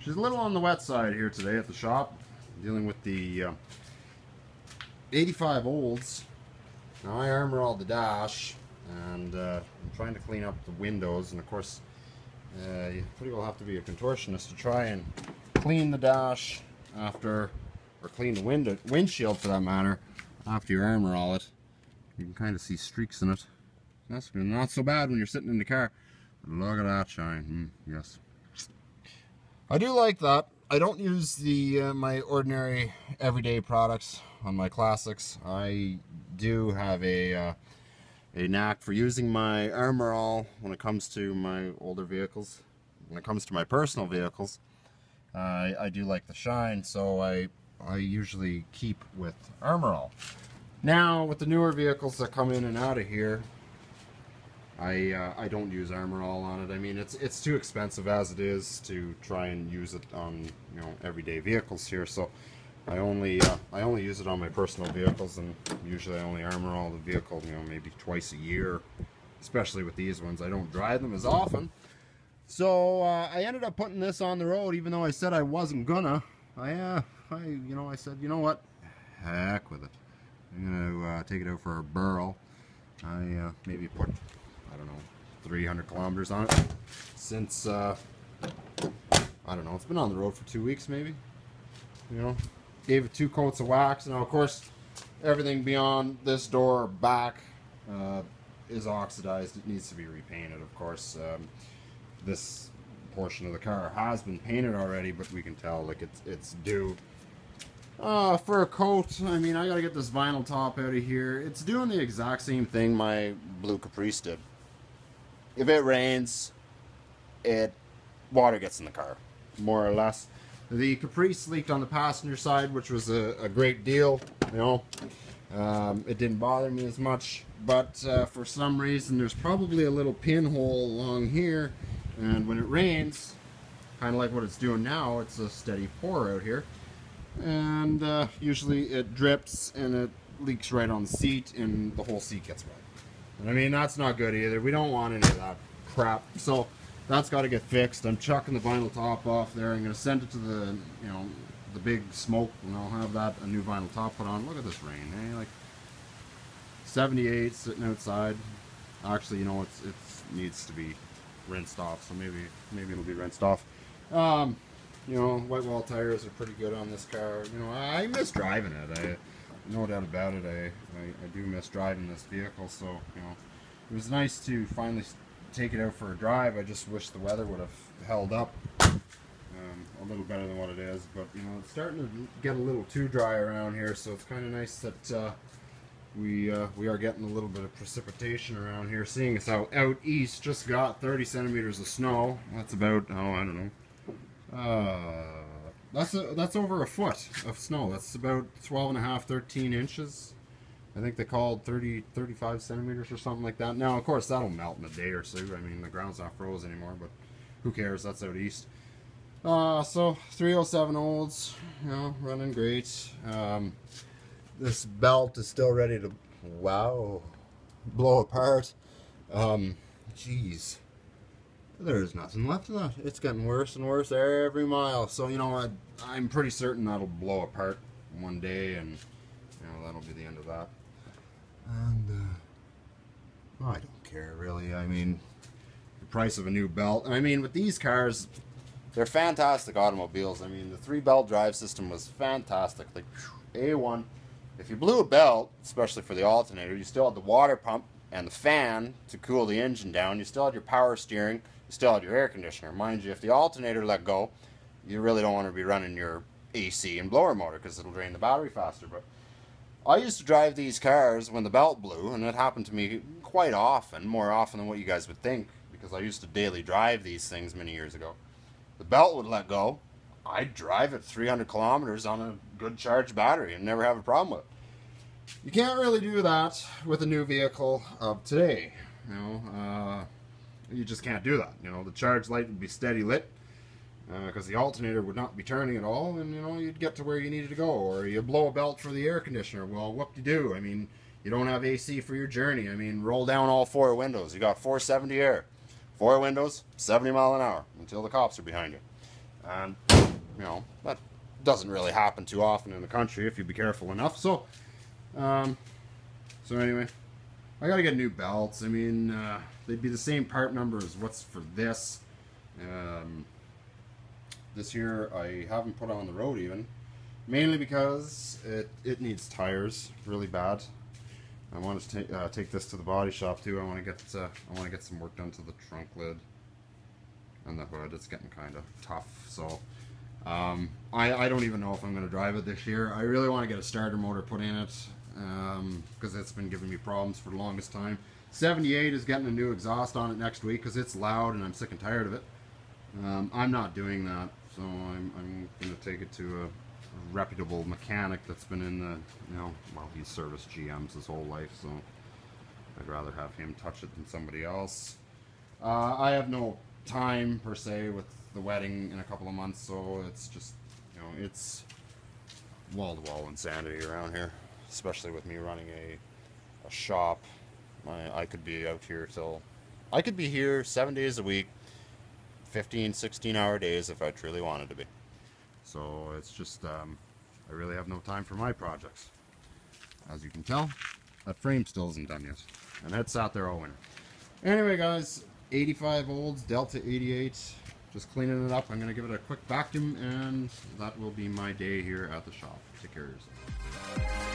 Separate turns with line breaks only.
She's a little on the wet side here today at the shop, dealing with the 85 olds. Now I armor all the dash, and I'm trying to clean up the windows, and of course you pretty well have to be a contortionist to try and clean the dash after, or clean the windshield for that matter, after you armor all it. You can kind of see streaks in it. That's not so bad when you're sitting in the car. But look at that shine. Yes. I do like that. I don't use the my ordinary everyday products on my classics. I do have a knack for using my Armor All when it comes to my older vehicles. When it comes to my personal vehicles, I do like the shine, so I usually keep with Armor All. Now with the newer vehicles that come in and out of here, I don't use Armor All on it. I mean, it's too expensive as it is to try and use it on, you know, everyday vehicles here. So I only use it on my personal vehicles, and usually I only Armor All the vehicle, you know, maybe twice a year. Especially with these ones, I don't drive them as often. So I ended up putting this on the road, even though I said I wasn't gonna. I said, you know what, heck with it. I'm gonna take it out for a burl. I maybe put, I don't know, 300 kilometers on it since, I don't know, it's been on the road for 2 weeks maybe. You know, gave it 2 coats of wax. Now, of course, everything beyond this door back is oxidized. It needs to be repainted, of course. This portion of the car has been painted already, but we can tell, like, it's due. For a coat, I mean, I gotta get this vinyl top out of here. It's doing the exact same thing my blue Caprice did. If it rains, water gets in the car, more or less. The Caprice leaked on the passenger side, which was a great deal, you know. It didn't bother me as much, but for some reason there's probably a little pinhole along here, and when it rains, kind of like what it's doing now, it's a steady pour out here. And usually it drips and it leaks right on the seat, and the whole seat gets wet. And I mean, that's not good either. We don't want any of that crap. So that's got to get fixed. I'm chucking the vinyl top off there. I'm going to send it to the, you know, the big smoke, and I'll have a new vinyl top put on. Look at this rain, eh? Like 78 sitting outside. Actually, you know, it needs to be rinsed off. So maybe it'll be rinsed off. You know, white wall tires are pretty good on this car. You know, I miss driving it. No doubt about it. I do miss driving this vehicle. So, you know, it was nice to finally take it out for a drive. I just wish the weather would have held up a little better than what it is. But, you know, it's starting to get a little too dry around here. So it's kind of nice that we are getting a little bit of precipitation around here. Seeing as how out east just got 30 centimeters of snow. That's about, oh, I don't know. That's over a foot of snow. That's about 12.5, 13 inches. I think they called 35 centimeters or something like that. Now, of course, that'll melt in a day or two. I mean, the ground's not frozen anymore, but who cares? That's out east. So 307 olds, you know, running great. This belt is still ready to, wow, blow apart. Jeez. There's nothing left of that. It's getting worse and worse every mile. So, you know, I'm pretty certain that'll blow apart one day, and, you know, that'll be the end of that. And, I don't care, really. I mean, the price of a new belt. I mean, with these cars, they're fantastic automobiles. I mean, the 3-belt drive system was fantastic. Like, A1. If you blew a belt, especially for the alternator, you still had the water pump and the fan to cool the engine down. You still had your power steering. You still had your air conditioner. Mind you, if the alternator let go, you really don't want to be running your AC and blower motor because it'll drain the battery faster. But I used to drive these cars when the belt blew, and it happened to me quite often, more often than what you guys would think, because I used to daily drive these things many years ago. The belt would let go. I'd drive it 300 kilometers on a good charged battery and never have a problem with it. You can't really do that with a new vehicle of today. You know, you just can't do that. You know, the charge light would be steady lit because the alternator would not be turning at all, and, you know, you'd get to where you needed to go. Or you blow a belt for the air conditioner. Well, whoop-de-doo. I mean, you don't have AC for your journey. I mean, roll down all 4 windows. You got 470 air. 4 windows, 70 mile an hour until the cops are behind you. And, you know, that doesn't really happen too often in the country if you be careful enough. So, so anyway, I gotta get new belts. I mean, they'd be the same part number as what's for this. This here I haven't put on the road even, mainly because it needs tires really bad. I want to take this to the body shop too. I want to get some work done to the trunk lid and the hood. It's getting kind of tough. So I don't even know if I'm going to drive it this year. I really want to get a starter motor put in it because it's been giving me problems for the longest time. 78 is getting a new exhaust on it next week because it's loud and I'm sick and tired of it. I'm not doing that, so I'm going to take it to a reputable mechanic that's been in the, you know, well, he's serviced GMs his whole life, so I'd rather have him touch it than somebody else. I have no time per se with the wedding in a couple of months, so it's just, you know, it's wall-to-wall insanity around here, especially with me running a shop. I could be out here I could be here 7 days a week, 15, 16-hour days if I truly wanted to be. So it's just, I really have no time for my projects. As you can tell, that frame still isn't done yet. And that sat there all winter. Anyway guys, 85 olds, Delta88. Just cleaning it up. I'm going to give it a quick vacuum and that will be my day here at the shop. Take care of yourself.